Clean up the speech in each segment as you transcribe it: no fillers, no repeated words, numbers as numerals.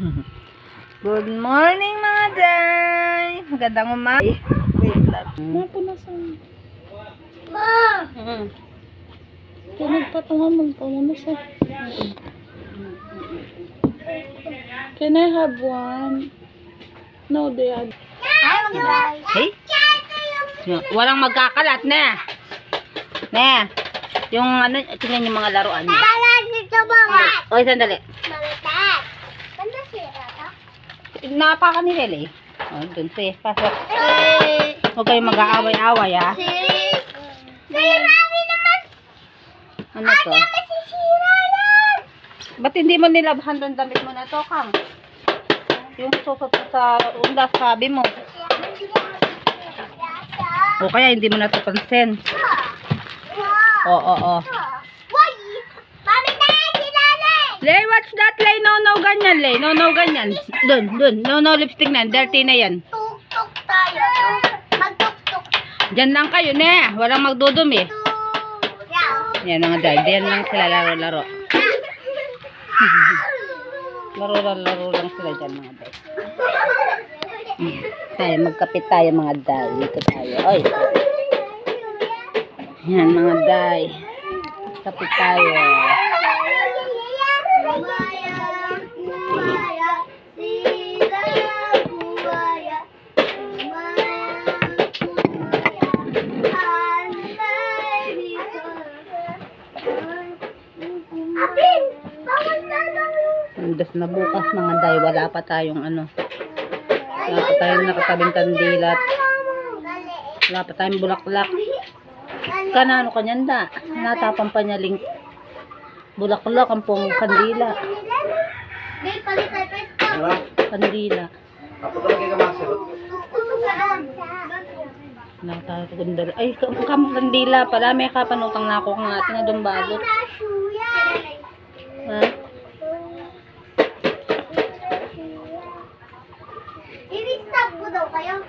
Good morning mga day. Magandang umaga. Wait lang. Napunasan. Ma! Pinagpatungan mo pa muna sa... Can I have one? No, they are... Hey? Walang magkakalat na. Ne. Yung ano, tingnan yung mga laruan niya. Okay, sandali. Napaka ni Lele. Oh, dun si. Pasok. Huwag kayong mag-aaway-aaway, ha? Ano to? Ba't hindi mo nilabhan doon damit mo na to, Kang? Yung susot sa undas, sabi mo. O kaya hindi mo natupansin. Oo. Lay, what's that? Lay, no, ganyan, Lay. No, ganyan. Dun. No, lipstick na. Dirty na yan. Tuk-tuk tayo. Mag-tuk-tuk. Diyan lang kayo, ne. Walang magdudumi. Yan, mga dad. Diyan lang sila laro-laro. Laro lang sila dyan, mga dad. Tayo, magkapit tayo, mga dad. Dito tayo. Oy. Yan, mga dad. Magkapit tayo. Undas na bukas mga day, wala pa tayong ano. Wala pa tayong nakatabing kandilat. Wala pa tayong bulaklak. Kanano kanyan da? Natapang pa niya link. Bulaklak ang pong kandila. Kandila. Nakakagundal. Ay, kandila pala. May kapanutang na ako kung ating na dumbalot. Ha? I-restop ko daw kayo.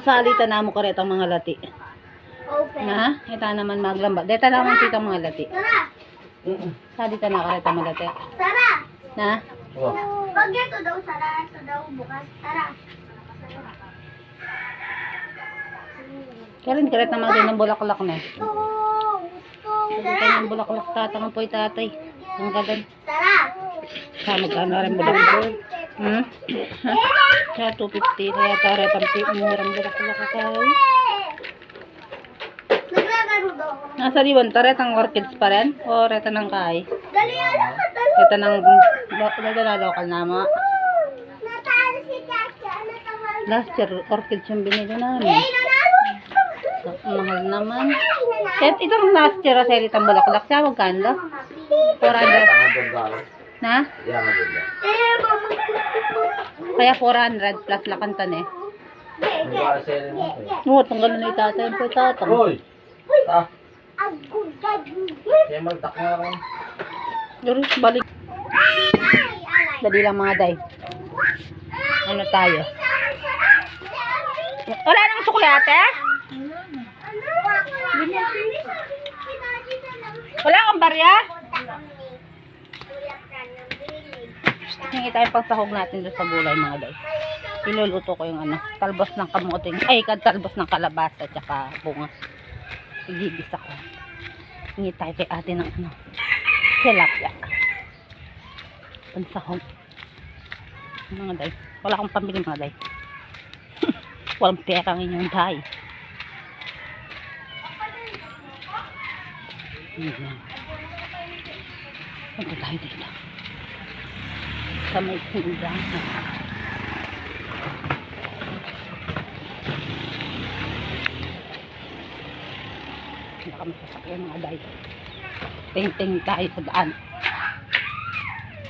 Salita na mo karetang mga lati. Open. Ha? Ito naman maglamba. Dito naman titang mga lati. Tara. Salita na karetang mga lati. Tara. Na? Pag ito daw, Sara. Ito daw bukas. Tara. Karin karet naman din ng bulaklak na. Gusto. Dito ng bulaklak tatang po tatay. Ang gagan. Tara. Sa magkano rin bulaklak. Sa 250 kaya taretang murang bulaklak kakay. Naglalaro daw ako. Nasa ribbon, taretang orchids pa rin? O reta ng kay? Dali, alam ka, dali. Reta ng local na mo. Natalo si Chacha. Natalo. Last year, orchids yung binili namin. Eh, nanalo. Mahal naman. Kahit itong last year, sa itong bulaklak siya, magkano? 400. Na? Eh, mama. Kaya 400 plus lakantan eh. Oo, tanggal na yung tatay. Yung po tatang. Hoy! Ah, Agud. kaya magdak nga rin. Doris, balik. Dali lang mga day. Ano tayo? Wala nang suklate? Wala kang barya? Hingi tayo pang sahog natin doon sa gulay mga day. Iluluto ko yung ano, talbos ng kamuting. Ay, talbos ng kalabasa at saka bunga. Igigisa ko. Hingi tayo kay ate ng ano, tilapia. Pansahog. Mga day. Wala akong pambili mga day. Walang pera ng inyong day. Punta tayo dito. Sa may tindahan. Hindi kami sasakyan mga day. Ting-ting tayo sa daan.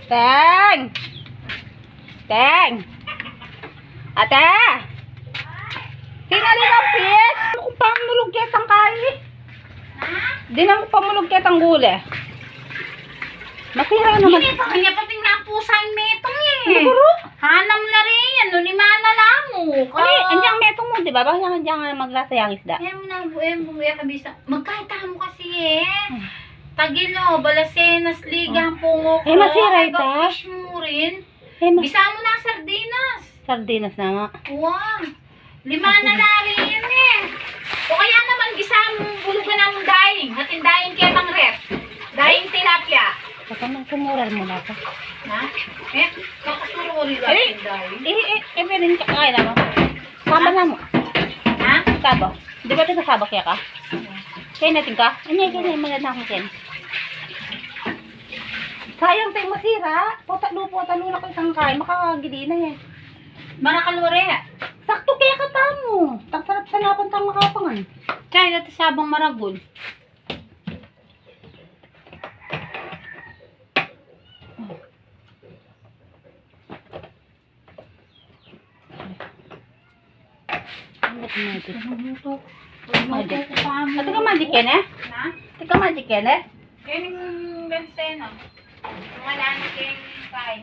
Teng! Teng! Ate! Sinali ng pis? Ano kung pamulugkit ang kain? Di na mo pamulugkit ang gule. Masira naman. Hindi, pag niya pating napusan metong eh. Siguro? Hanam na rin yan, no ni mana lang mo. Ay, andiyan metong mo, di ba? Bakit andiyan maglasa yung isda? Kaya mo na buya kabisa. Magkahita mo kasi eh. Tagilo, balasenas, ligang, pungo. Eh, masira ito. Fish mo rin. Gisa mo na ang sardinas. Sardinas na nga. Wow. 5 na lari yan eh. O kaya naman gisa mo bulugan ng daing. Hatin daing kaya ng rep. Daing tilapia. Baka nang sumural mo na ito. Ha? Eh, kakasururin natin daing. Meron ka kaya na mo. Saba na mo. Ha? Saba. Di ba ito kasaba kaya ka? Kaya natin ka? Ano yung maganda akong ken? Sayang tayo masira. Potalo na kayo isang kain. Makakagili na yan. Marakalore. Sakto kaya ka tamo. Tang sarap sa lapan tang makapangan. Kaya natin sabang maragol. Ano ito magic? Magic. Ito ka magic yan eh? Ha? Ito ka magic yan eh? Kaya yung benseno. Mga lani kayong kain.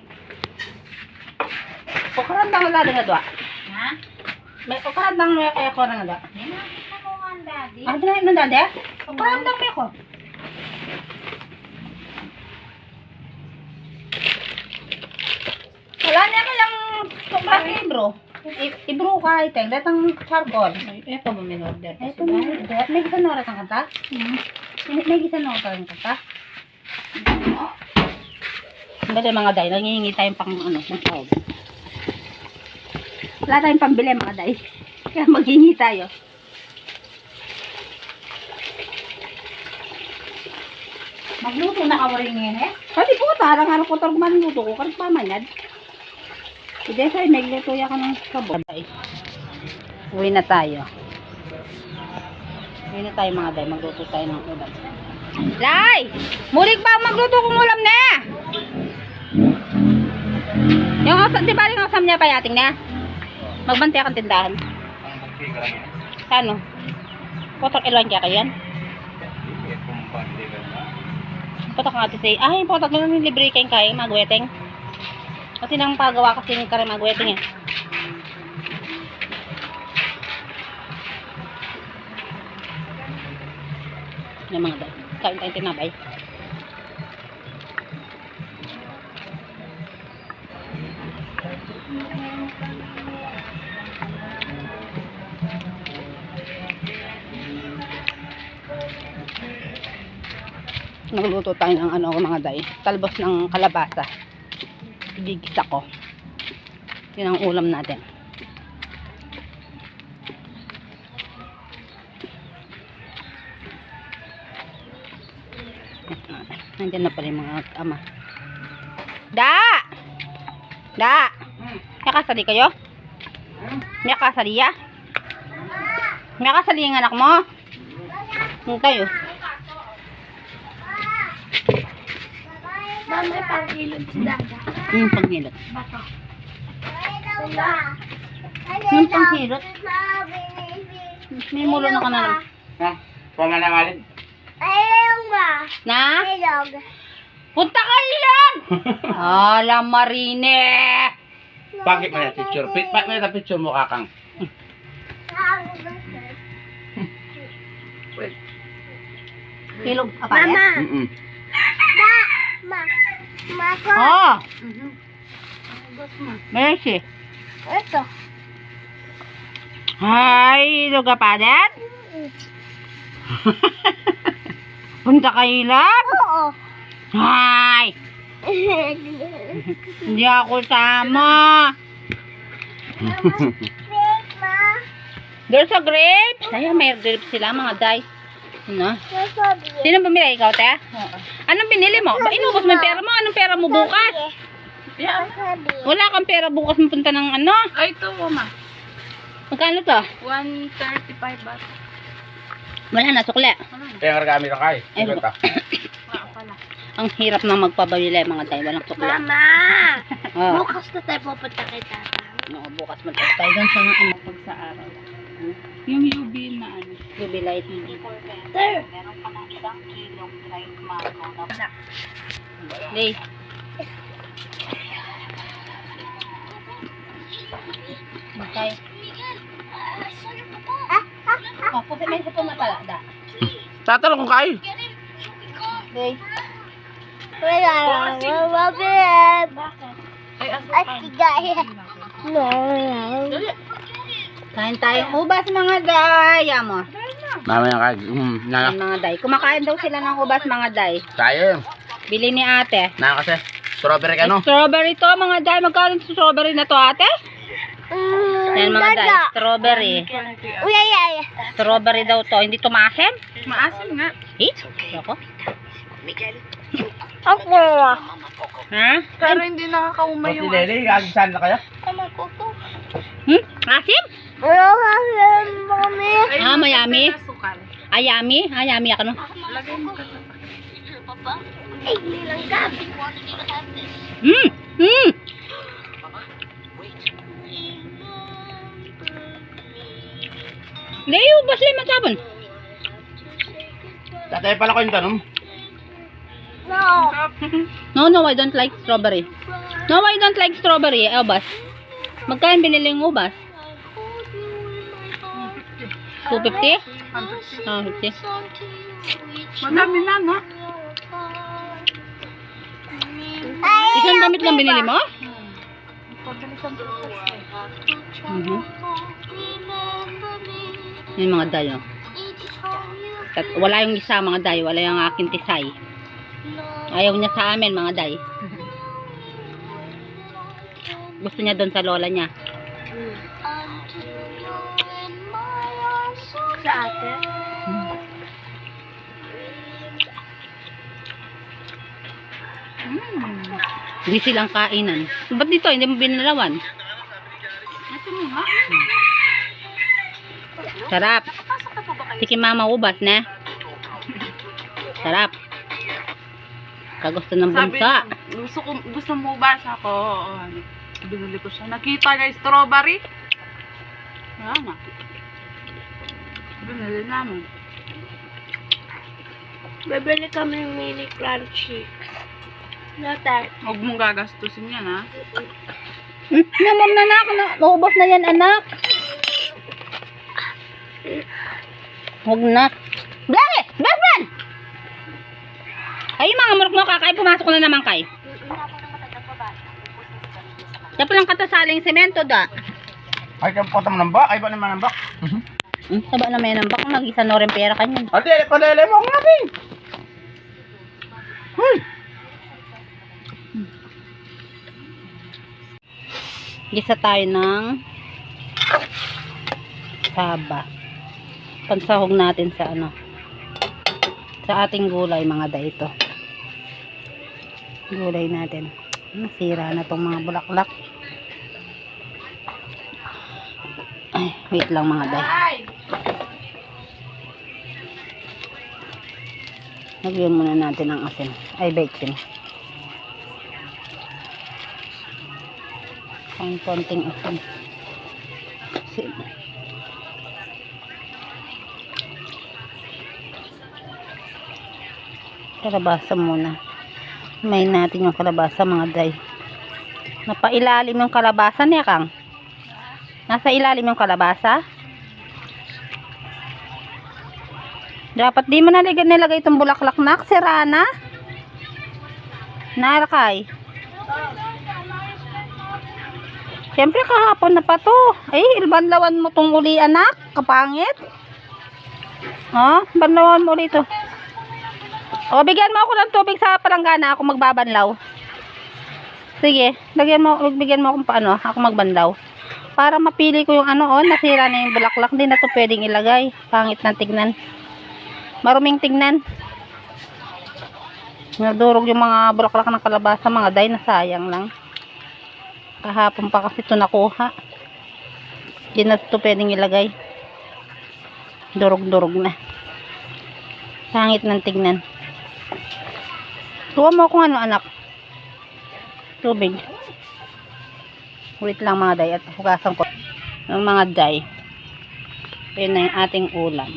O karandang lalo na doa. Ha? May o karandang may kaya ko na doa. Hindi nakita ko nga ang daddy. Ah, dinahin mo dade? O karandang may ko. Wala niya kayang sobrang ibro. Ibro ka iteng. Datang charcoal. Eh, pa ba may order? Ito na. May gisa na oras ang kanta? May gisa na oras ang kanta? Dali mga day, nangihingi tayong pang ano, pang sahod. Wala tayong pambili mga day. Kaya maghingi tayo. Magluto na kawaring ngayon eh. Pati po, tarang araw ko tarang maluto ko. Karit pamanad. Hindi sa'yo, nagluto ya ka ng sabon. Uwi na tayo. Uwi na tayo mga day, magluto tayo ng ulam. Lay! Mulig ba magluto kong ulam na? Yung osam, di ba yung osam niya payating na? Magbantay akong tindahan. Ano? Potok ilan kaya kayan? Potok nga ito say. Ay, potok na yung libre kayong kaya, magweteng. Kasi nang pagawa kasi yung kare magweteng eh. Yung mga day. Kain tayong tinabay. Nagluto tayo ng ano mga day. Talbos ng kalabasa. Gigisa ko. Yun ang ulam natin. Nandiyan na pala yung mga ama. Da! Da! May kasali kayo? May kasali ya? May kasali yung anak mo? Yung tayo. May pang-ilog si Dada. Yung panghilot. Bato. Yung panghilot. May mulo na ka na lang. Ha? Pamanangalin? Na? Punta ka ilan! Alam Marine! Bakit mo na picture? Bakit mo na picture mo kakang? Hilog apa ya? Mako. Oh! Mercy. Ito. Hi, hilog apa dad? Punta ka ilan? Oo. Hi! Hindi ako sama. There's a grapes. Ay, may grapes sila mga day. Ano? Sino bumili? Ikaw, te? Anong binili mo? Ba, inubos mo yung pera mo? Anong pera mo bukas? Wala kang pera bukas mo punta ng ano? Ay, ito, mama. Magkano to? 135 baht. Wala na, sukle. Kaya nga gamit ang kay. Ay, Ito. Ang hirap na magpabili mga day. Walang sukle. Mama! Oh. Bukas na tayo pupunta kay Tata. No, bukas magpunta tayo doon sa ano pag sa araw. Yung UV na ano. Jubilite. There! Lay. Okay. Oh, kasi may sipon na pala, da. Tatanong kung kayo. Lay. Wala. Bakit? Kain tayong ubas mga day. Mo. Mamaya ka. Naka. Mga day. Kumakain daw sila ng ubas mga day. Tayo. Bili ni ate. Naka kasi. Strawberry ka no? Strawberry to mga day. Magkano yung strawberry na to ate? Yan mga day. Strawberry. Strawberry daw to. Hindi to maasim? Maasim nga. Eh? Ako? Ha? Pero hindi nakakaumay Pati yung Lele, kagisan na kayo? Asim? Ah, mayami. asukal. Ayami? Ayami ako no? Lagay mo ka. Hmm. Leo, bas lemon sabon. Tatay pala ko yung tanong. No, I don't like strawberry. No, I don't like strawberry. Ubas. Magkano binili yung ubas? 250? Ah, 50. Madami na, no? Isang damit lang binili mo? Yung mga dayo. Wala yung isa mga day. Wala yung aking tisay. Ayaw niya sa amin mga day. Gusto niya doon sa lola niya. Sa ate? Hindi silang kainan. Ba't dito? Hindi mo binalawan? Ito mo nga. Sarap. Tikim mama ubas na. Sarap. Kagusto ng Sabi bunsa. niya, gusto mo ba siya ko? Binili ko siya. Nakita niya yung strawberry. Ayan na. Binili namin. Bibili kami ng mini crunchy. Natar. Huwag mong gagastusin yan, ha? Naman na anak. Naubos na yan anak. Huwag na. Blari! Batman! Ay, mga murok mo kakay. Pumasok na naman kay. Dapat lang katasaling semento da. Ay, kaya po ng bak. Ay, ba naman ng bak? Saba na may nambak. Nag-isa no rin pera kanyan. Ate, padele mo nga natin. Gisa tayo ng saba. Pansahog natin sa ano. Sa ating gulay mga da ito. Gulay natin. Nasira na tong mga bulaklak. Ay, wait lang mga day. Lagyan muna natin ng asin. Ay, bacon. Konting asin. Asin. Kalabasa muna. May natin yung kalabasa mga day. Napailalim yung kalabasa niya kang. Nasa ilalim yung kalabasa. Dapat di mo nilagay itong bulaklak na. Sira na. Narakay. Siyempre kahapon na pa to. Ay, banlawan mo tong uli anak. Kapangit. Oh, banlawan mo ulit to. O, bigyan mo ako ng tubig sa palanggana. Ako magbabanlaw. Sige, bigyan mo akong paano. Ako magbanlaw. Para mapili ko yung ano, oh, nasira na yung bulaklak. Hindi na to pwedeng ilagay. Pangit na tignan. Maruming tignan. Nadurog yung mga bulaklak ng kalabasa. Mga day, nasayang lang. Kahapon pa kasi ito nakuha. Hindi na ito pwedeng ilagay. Durog-durog na. Pangit ng tignan. Tuwa mo kung ano anak. Tubig. Wait lang mga day. At hugasan ko ng mga day. Yun na yung ating ulam.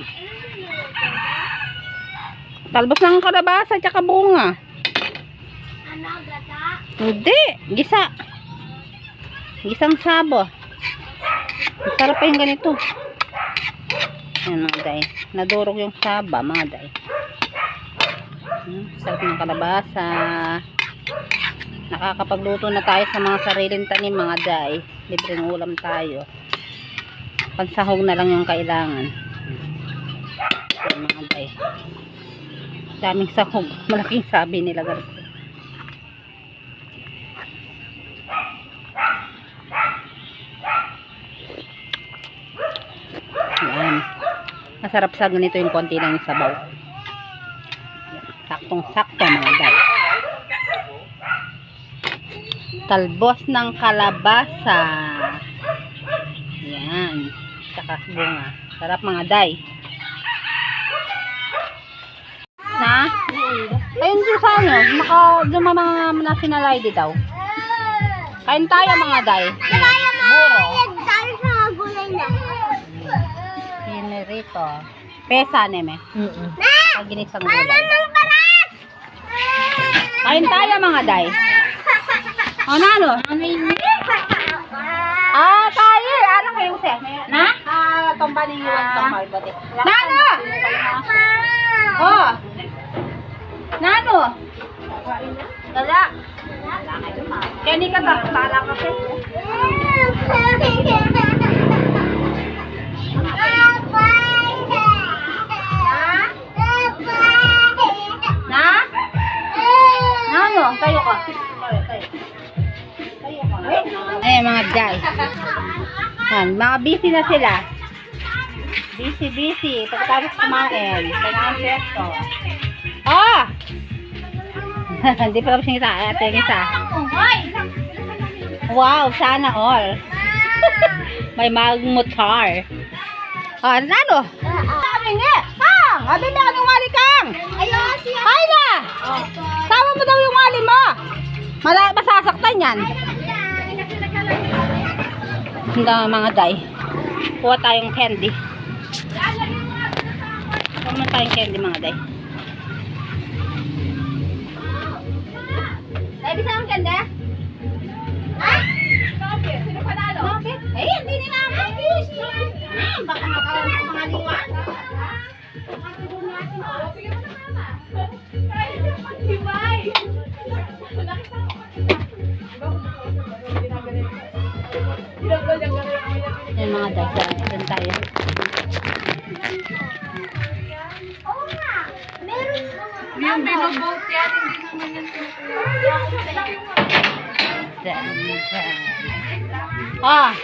Talbos ng kalabasa at bunga. Hindi. Gisa. Gisang sabo. Masarap pa yung ganito. Ayan mga day. Nadurog yung saba mga day. Sarap ng kalabasa. Nakakapagluto na tayo sa mga sariling tanim mga day. Libreng ulam tayo. Pansahog na lang yung kailangan. Ayan, mga day. Daming sahog. Malaking sabi nila ganito. Ayan. Masarap sa ganito yung konti lang yung sabaw. Saktong-sakto mga day. Talbos ng kalabasa. Yan. Tsaka bunga. Sarap mga day. Na? Ayun doon sa ano. Doon mga national ID daw. Kain tayo mga day. Buro. Pinirito. Pesa neme. Paginisang gulay. Kain tayo mga day. O nano? Ah, tayo. Ano kayo siya? Na? Tomba ni Iwan Tomba. Nano? Oh. Nano? Dala. Kaya hindi ka tala kasi. Na? Nano? Tayo ka. Ay, mga day. Yan, mga busy na sila. Busy. Pagkatapos kumain. Kailangan pesto. Ah! Hindi pa tapos yung isa. Ate yung isa. Wow, sana all. May magmotor. Ah, ano? Sabi nga. Kang! Abi na yung wali kang! Ay na! Sama mo daw yung wali mo. Masasaktan yan. Hindi mga day. Kuha tayong candy. Kuha mo tayong candy mga day. Ay, bisa ang candy? Ha? Bakit? Sino panalo? Bakit? Eh, hindi nila ako. Baka makaroon ng mga liwan. Yan mga dasa. Doon tayo. Yung binoboat yan, hindi naman yan. Ah!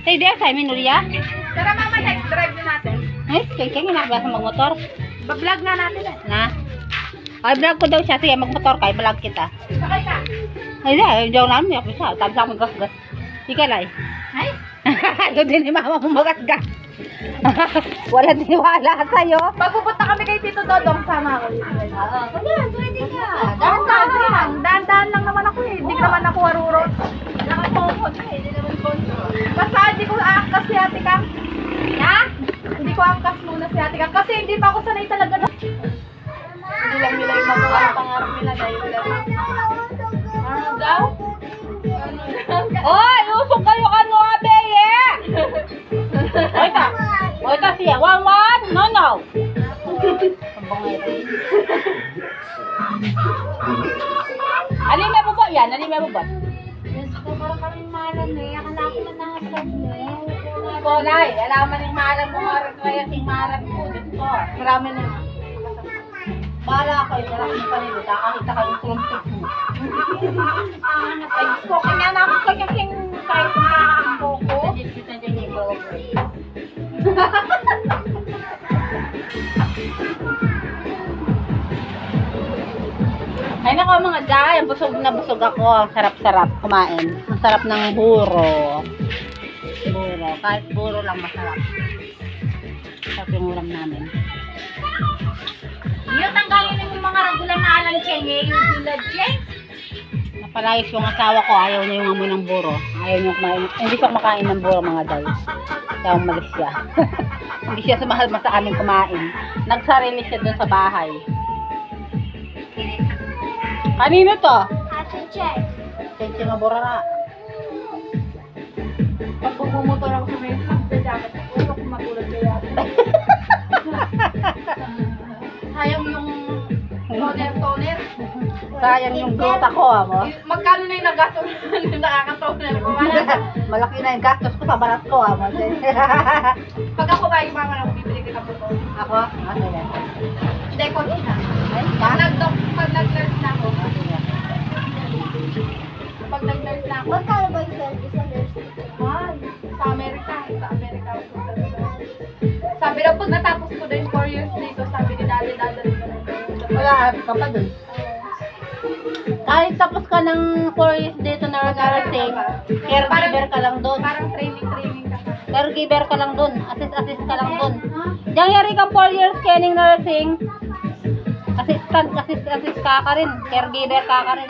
Say there, Simon Nuria. Tara mama, next drive na natin. Ay, kaya ginagawa sa magmotor. Ba-vlog na natin eh. Na? Ay, vlog ko daw siya. Sige, magmotor ka. I-vlog kita. Sakay ka. Ay, diyaw namin. May ako siya. Tabi sa akin gas-gas. Ika, Lai. Ay? Ayaw din ni mama mo magas-gas. Wala niwala sa'yo. Pagpupunta kami kay Tito Dodong, sama ako. Oo, pwede ka. Dahan-dahan lang naman ako eh. Hindi naman ako warurot. Basta hindi ko aangkas si Ate Kang. Ha? Hindi ko aangkas muna si Ate Kang. Kasi hindi pa ako sanay talaga na. Hindi lang nila yung mga pangarap nila dahil wala na. Ano daw? Oy, usok kayo ano, abeye! Oy ka. Oy ka siya. Wan. No. Ang bangay. Alin may bubot yan? Alin may bubot? Yes ko, para kaming malam eh. Akala ko na nakasab eh. Kolay, alaman ng malam mo nga rin kaya sing malam ko. Dito, marami na. Bala kayo, wala kang panilo. Kakakita kayong trumpet mo. Ay, gusto ko kanya na ako kanya king kahit nakakambo ko. Kita dyan yung bawag. Ay nako mga day, busog na busog ako. Ang sarap-sarap kumain. Ang sarap ng buro. Kahit buro lang masarap. Sarap yung ulam namin. Yung tanggalin yung mga regular na alam chenye, yung gulad cheng. Napalayos yung asawa ko. Ayaw niya yung amoy ng buro. Ayaw niya kumain. Hindi ko makain ng buro mga day. Kaya umalis siya. Hindi siya sumahal sa amin kumain. Nagsarili siya dun sa bahay. Kanino to? Ate Che. Kenchi nga burara. Pag bumumotor ako sa may dapat ulo ko matulad kaya. Sayang yung toner. Sayang yung gluta ko, mo. Magkano na yung nagastos yung nakakatawa na wala. Malaki na yung gastos ko sa balat ko, mo. Pag ako ba yung mama na bibili kita po to? Ako? Ano yan? Hindi, konti na. Ay, Pag nag-nurse na ako. Pag nag-nurse na ako. Magkano ba yung service sa nursing? Mahal. Sa Amerika. Sa Amerika. Sabi daw pag natapos ko din 4 years dito, sabi ni daddy ko na. Wala ka pa dun. Kahit tapos ka ng 4 years dito na nursing, caregiver ka lang dun. Parang training ka pa. Caregiver ka lang dun. Assist ka lang dun. Diyan yari ka 4 years training nursing. Assist ka rin. Caregiver ka rin.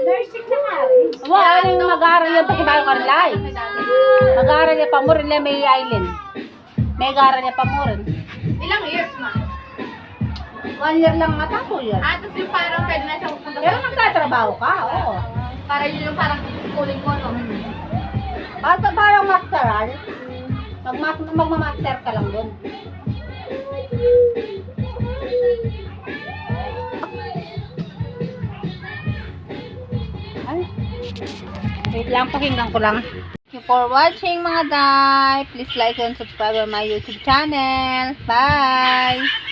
Nursing na nga rin. Wow, ano yung mag-aaral niya pa si Bayo Carlay? Mag-aaral niya pa mo rin na may island. May mag-aaral niya pa mo rin. Ilang years ma? 1 year lang mata, 2 years. Tapos yung parang pwede na siya pupunta Pero nagtatrabaho ka, oo. para yun yung parang schooling ko, no? Basta parang masteral, magmamaster ka lang dun. Ay, wait lang, pakinggan ko lang. Thank you for watching mga day. Please like and subscribe on my YouTube channel. Bye!